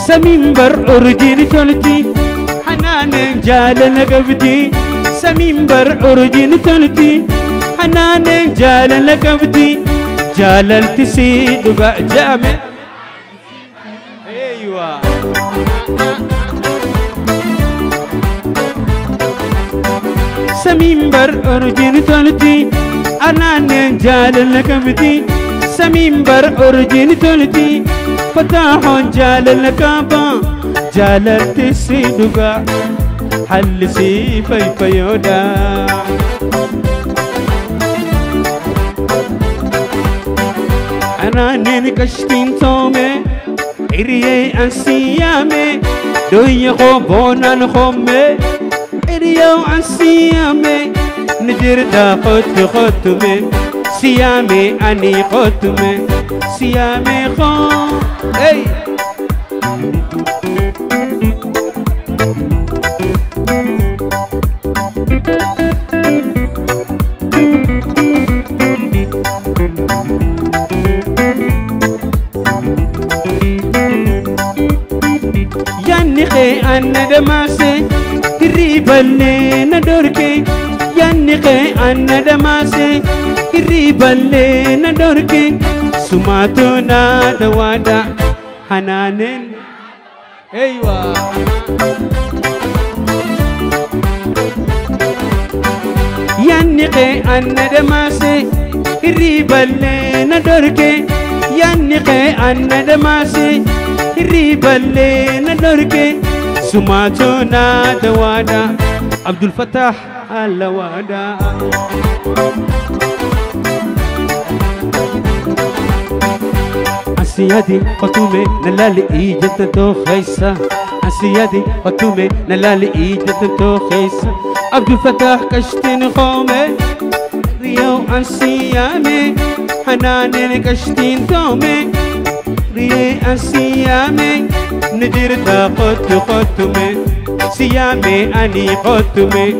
سمينبر أرجين تلتي حنان جال لقبتي سمينبر أرجين تلتي حنان جال لقبتي جال تسيد جامع أيوة سمينبر أرجين تلتي حنان جال لقبتي سمينبر أرجين تلتي فتح جال الكعبة جال تسيدوغا حل سي فيودا أنا نكشتين تومي إريه أنسيامي دوي خوبونا نخومي إريه أنسيامي نجر دا خطمي سيامي أني خطمي سيامي خو hey يعني خي أنا دماسي قريبالي ندوركي يعني خي أنا دماسي قريبالي ندوركي سمعتنا دوادا حنانين أيوة يعني قي أنا دماسي قريبالي ندوركي يعني قي أنا دماسي قريبالي ندوركي سمعتنا دوادا عبد الفتاح الوادا سيادي قطومي نلالي إيجت تو خيسة سيادي قطومي نلالي إيجت تو خيسة عبد الفتاح كشتين خومي ريو أنسيامي حنانين كشتين تومي ريو أنسيامي ندير تا قطومي سيامي أني قطومي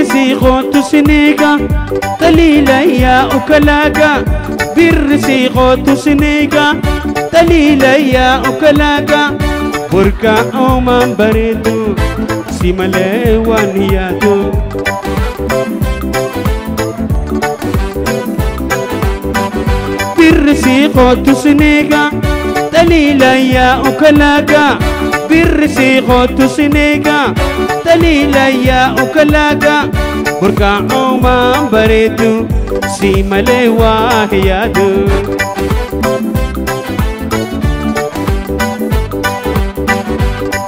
برسيغوتو سنيغا قليلا يا أكلاغا برسيغوتو سنيغا قليلا يا أكلاغا بركا أومان بريدو سيمالي وانيادو برسيغوتو سنيغا قليلا يا أكلاغا برسيغوتو سنيغا دليلا يا أكلاغا بركا عمان بريدو سيمالي واهيادو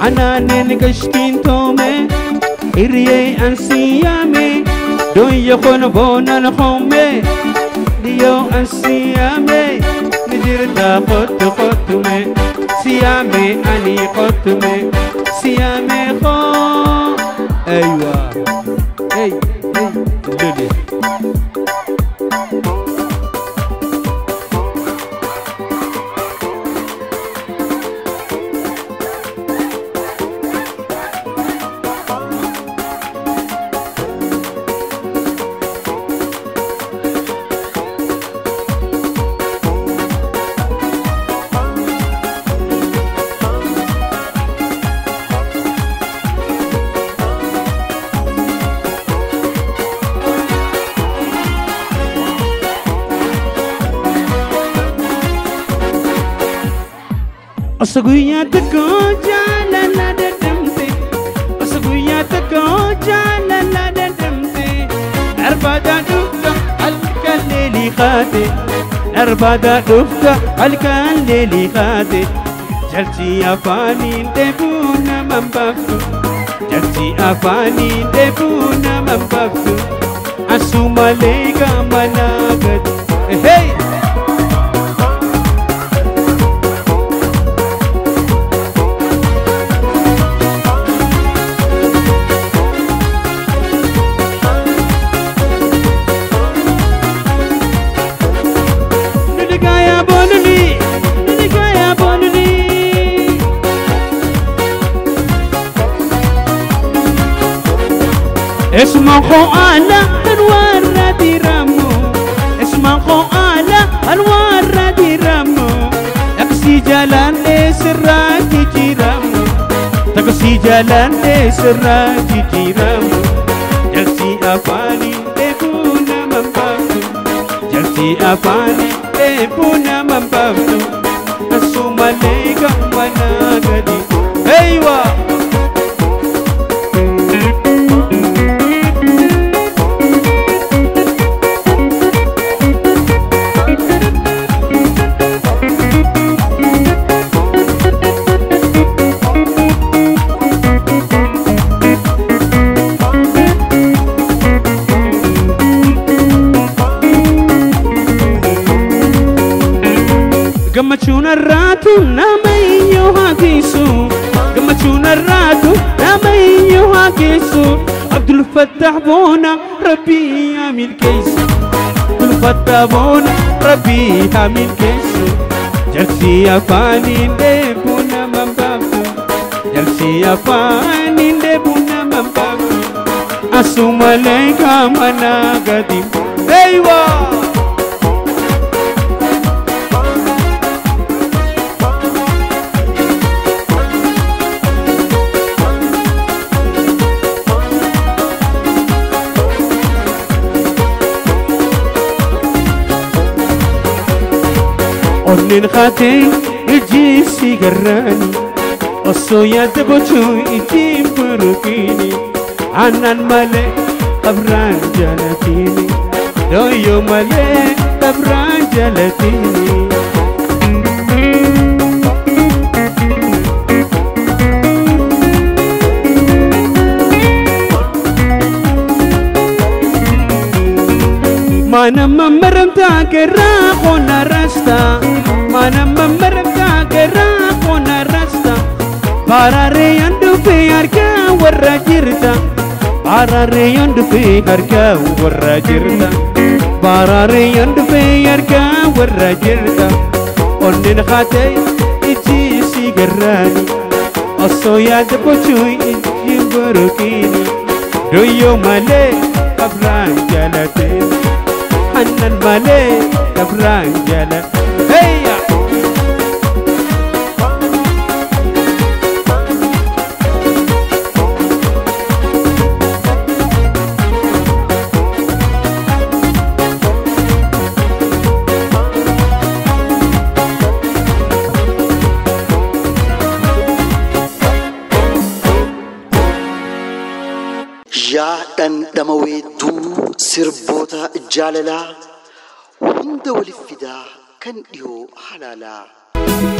أنا نكشتين تومي إريه أنسيامي دون يخون بونا نخومي ديو أنسيامي ندير دا خطمي سيامي أني خطمي سيامي خو أيوة أي لولي Osaguya tako jala la da damte Osaguya tako jala la da damte Arbada dufta alkaleli khate Arbada dufta alkaleli khate Jalti afani debuna mambaftu Jalti afani debuna mambaftu Asuma lega managat Hey! اسمع خوالا انوار ردي رامو اسمع خوالا انوار ردي رامو تقسي جلان سراجي جيرامو تقسي جلان سراجي جيرامو جلسي أفاني إبونا من بابتو جلسي أفاني إبونا من بابتو أسوم عليك وانا قدي أيوة Gammachuun arraatu nama iyyuu haageessu Gammachuun arraatu nama iyyuu haageessu Abdul Fattah Boona Rabbii haa milkeessu Abdul Fattah Boona Rabbii haa milkeessu Jalsii afaaniin dheebuu nama baaftu Jalsii afaaniin dheebuu nama baaftu Asumalee qaamanaa gadi Eeywaa Onnen khate ijisi garani Osoya debochu ijim purukini Anan male abran jalatini Doyo male abran jalatini Mana mamaranta kera kona rasta Mana mamaranta kera kona rasta Barare yandu fe arka warra jirta Barare yandu fe arka warra jirta Barare yandu fe arka warra jirta Onnen khate iji sigarani Osoya debochu iji burukini Doyo male abran jalatini Anan male kabran jala Heya Ya dan damawetu sirbota jalala hunda walifida kan diyo halala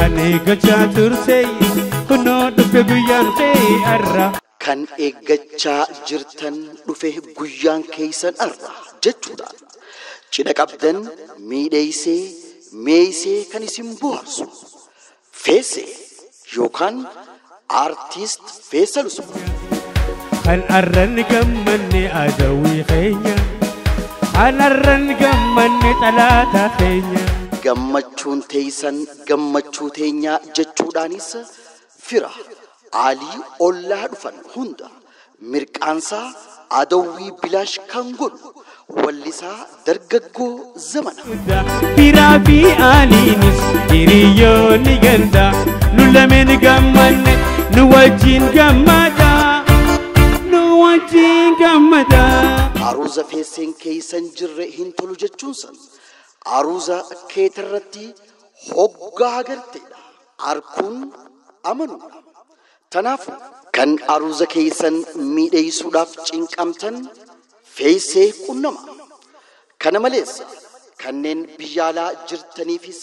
Ane gacha tursey kuno dufe guyan fe arra kan eeggacha jirtan dhufe guyyaan keeysan arra jechuudhaan cidha qabdan miidheysee meeysee kan isin bohaarsu feesee yookaan aartiist Feesal Usmaan Kan arran gammanne adawii keenya Kan arran gammanne xalaata keenya gammachuun teeysan gammachuu teenyaa jechuudhaanis fira aalii ollaa dhufan hunda mirqaansaa adawwii bilaash kan godhu wallisaa dargaggoo zamana Firaa fi aaliinis hiriyoonni ganda nu lameen gammanne nu wajjin gammada nu wajjin gammada Aruuza feeseen keeysan jirre hin tolu jechuunsan aruuza keetarratti hoggaa agarteedha arkuun amanuudha Tanaafu kan aruuza keeysan miidheeysuudhaaf cinqamtan feesee qunnama kana malees kanneen biyya alaa jirtaniifis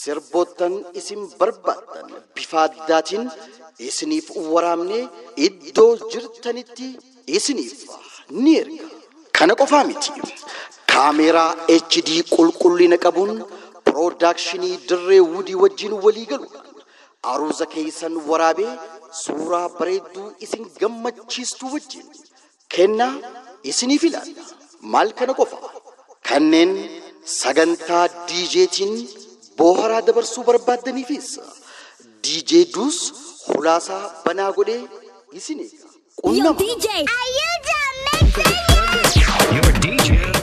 sirboottan isin barbaaddan bifa addaatiin isiniif waraabnee iddoo jirtanitti isiniif ni erga kana qofaa miti kaameeraa HD qulqullina qabuun piroodakshinii dirree wudii wajjin walii galuudhaan aruuza keeysan waraabee suuraa bareedduu isin gammachiistu wajjin kennaa isiniif ilaalla maal kana qofa kanneen sagantaa DJtiin booharaa dabarsuu barbaaddaniifis DJ Dus hulaasaa banaa godhee isiniif Yo DJ, are you done making Your DJ